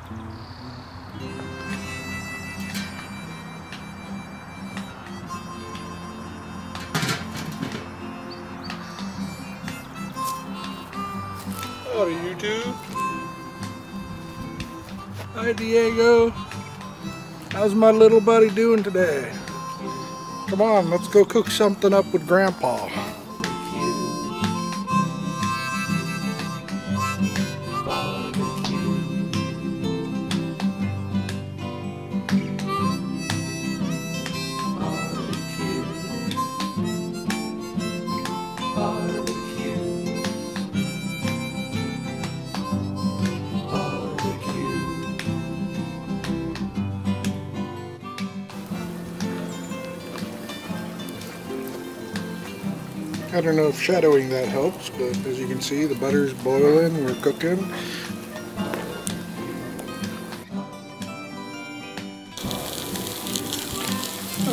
Howdy, YouTube. Hi, Diego. How's my little buddy doing today? Come on, let's go cook something up with Grandpa. I don't know if shadowing that helps, but as you can see, the butter's boiling, we're cooking.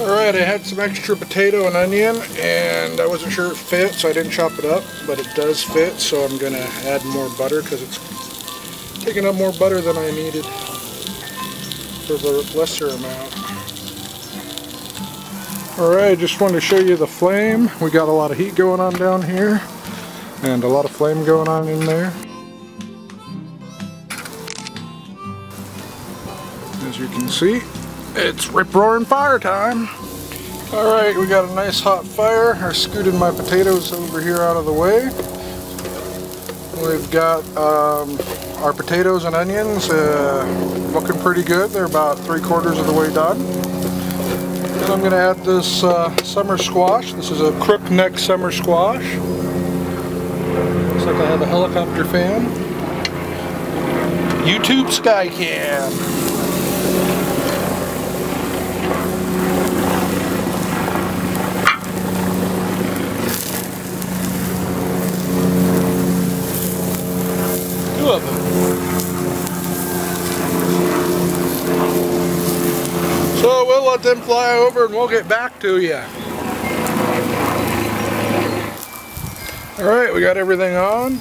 Alright, I had some extra potato and onion, and I wasn't sure it fit, so I didn't chop it up, but it does fit, so I'm going to add more butter because it's taking up more butter than I needed for the lesser amount. Alright, just wanted to show you the flame. We got a lot of heat going on down here and a lot of flame going on in there. As you can see, it's rip-roaring fire time. Alright, we got a nice hot fire. I scooted my potatoes over here out of the way. We've got our potatoes and onions looking pretty good. They're about 3/4 of the way done. And I'm going to add this summer squash. This is a crook neck summer squash. Looks like I have a helicopter fan. YouTube sky cam. Two of them. So we'll let them fly over and we'll get back to you. Alright, we got everything on.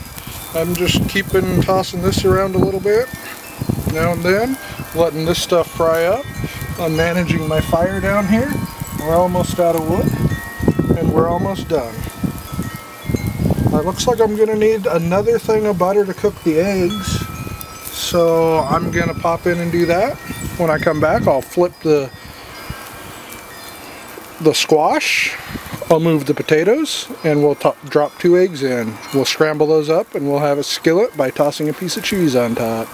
I'm just tossing this around a little bit now and then, letting this stuff fry up. I'm managing my fire down here. We're almost out of wood and we're almost done. It looks like I'm going to need another thing of butter to cook the eggs, so I'm going to pop in and do that. When I come back, I'll flip the squash, I'll move the potatoes, and we'll drop 2 eggs in. We'll scramble those up and we'll have a skillet by tossing a piece of cheese on top.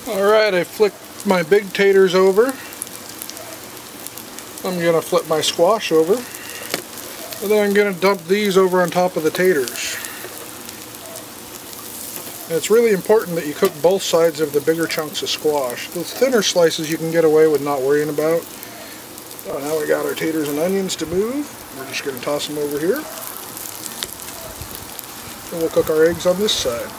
Alright, I flipped my big taters over. I'm going to flip my squash over. And then I'm going to dump these over on top of the taters. And it's really important that you cook both sides of the bigger chunks of squash. The thinner slices you can get away with not worrying about. Oh, now we got our taters and onions to move. We're just going to toss them over here. And we'll cook our eggs on this side.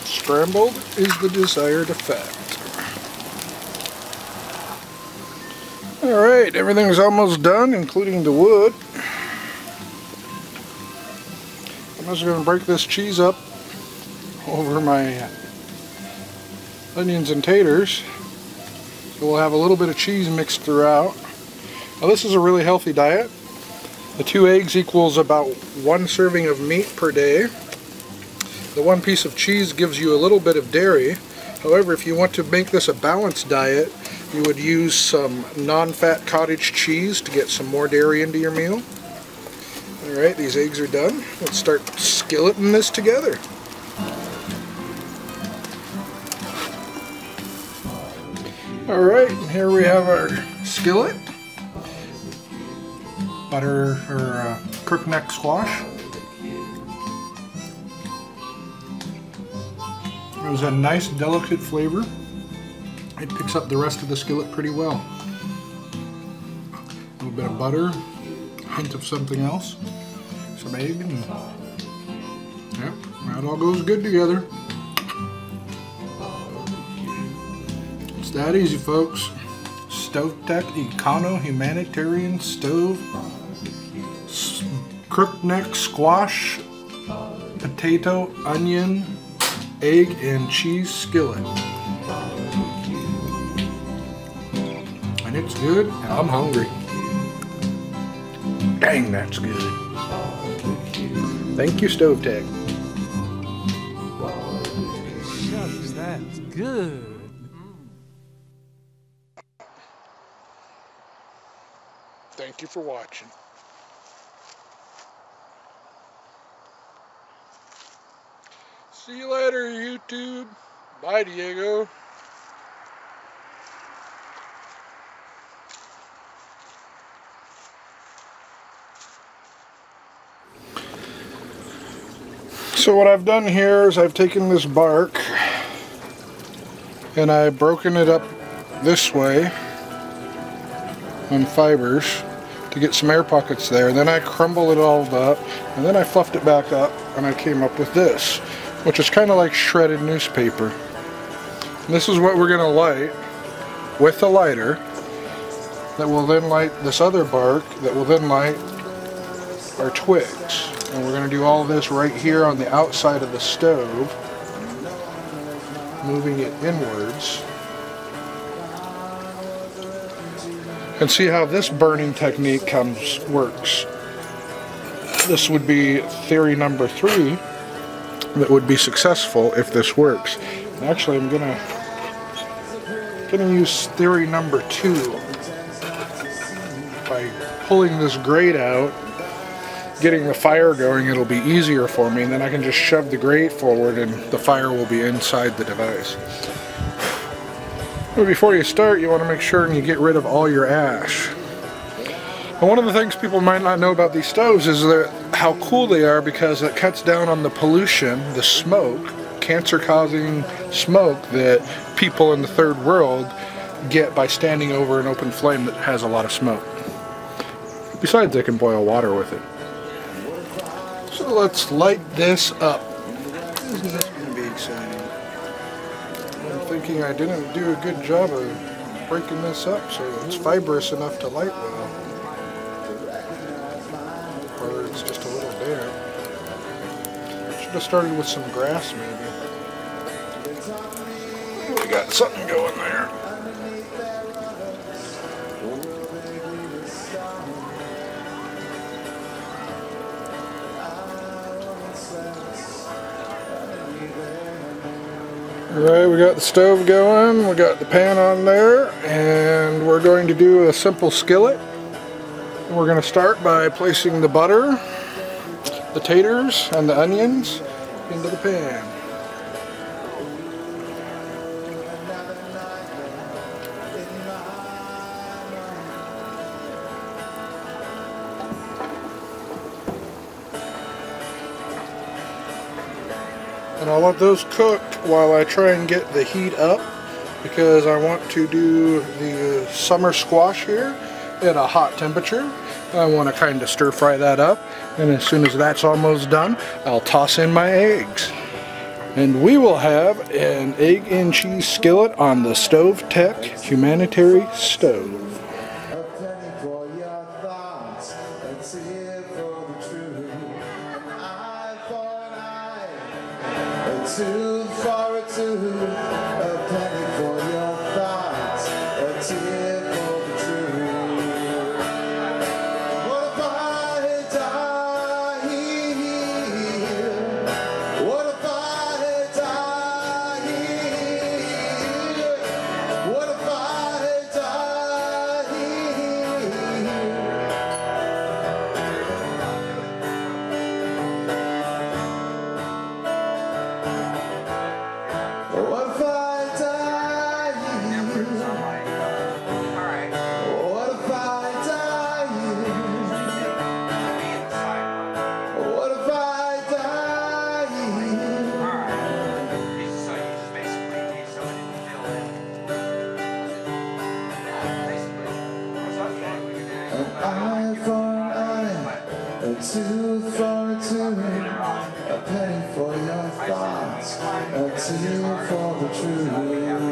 Scrambled is the desired effect. Alright, everything's almost done, including the wood. I'm just going to break this cheese up over my onions and taters. So we'll have a little bit of cheese mixed throughout. Now this is a really healthy diet. The 2 eggs equals about 1 serving of meat per day. The 1 piece of cheese gives you a little bit of dairy. However, if you want to make this a balanced diet, you would use some non-fat cottage cheese to get some more dairy into your meal. Alright, these eggs are done. Let's start skilleting this together. Alright, here we have our skillet. Butter or crook neck squash. It was a nice, delicate flavor. It picks up the rest of the skillet pretty well. A little bit of butter, a hint of something else, some egg, and yep, that all goes good together. It's that easy, folks. StovTec Humanitarian Stove, crook neck squash, potato, onion, egg, and cheese skillet. And it's good, and I'm hungry. Dang, that's good. Thank you, StovTec. Shucks, that's good. Thank you for watching. See you later, YouTube. Bye, Diego. So what I've done here is I've taken this bark and I've broken it up this way on fibers to get some air pockets there. Then I crumble it all up and then I fluffed it back up and I came up with this, which is kind of like shredded newspaper. And this is what we're going to light with a lighter that will then light this other bark that will then light our twigs. And we're going to do all this right here on the outside of the stove, moving it inwards. And see how this burning technique works. This would be theory number 3 that would be successful if this works. And actually, I'm gonna use theory number 2 by pulling this grate out. Getting the fire going, it'll be easier for me, and then I can just shove the grate forward and the fire will be inside the device. But before you start, you want to make sure and you get rid of all your ash. And one of the things people might not know about these stoves is how cool they are, because it cuts down on the pollution, the smoke, cancer-causing smoke that people in the third world get by standing over an open flame that has a lot of smoke. Besides, they can boil water with it. So let's light this up. Isn't this going to be exciting? I'm thinking I didn't do a good job of breaking this up so it's fibrous enough to light well. Or it's just a little damp. Should have started with some grass maybe. We got something going there. Alright, we got the stove going, we got the pan on there, and we're going to do a simple skillet. We're going to start by placing the butter, the taters, and the onions into the pan. And I'll let those cook while I try and get the heat up, because I want to do the summer squash here at a hot temperature. I want to kind of stir fry that up, and as soon as that's almost done, I'll toss in my eggs. And we will have an egg and cheese skillet on the StovTec Humanitarian Stove. Too far, a penny for your thoughts, a tear for the truth. What if I had died here? What if I had died here? What if I had died What if I die here? What if I die here? What if I die here? So you just basically need somebody to fill in. Basically. An eye for an eye, a tooth for a tooth, a penny for your thoughts, a tear for the truth.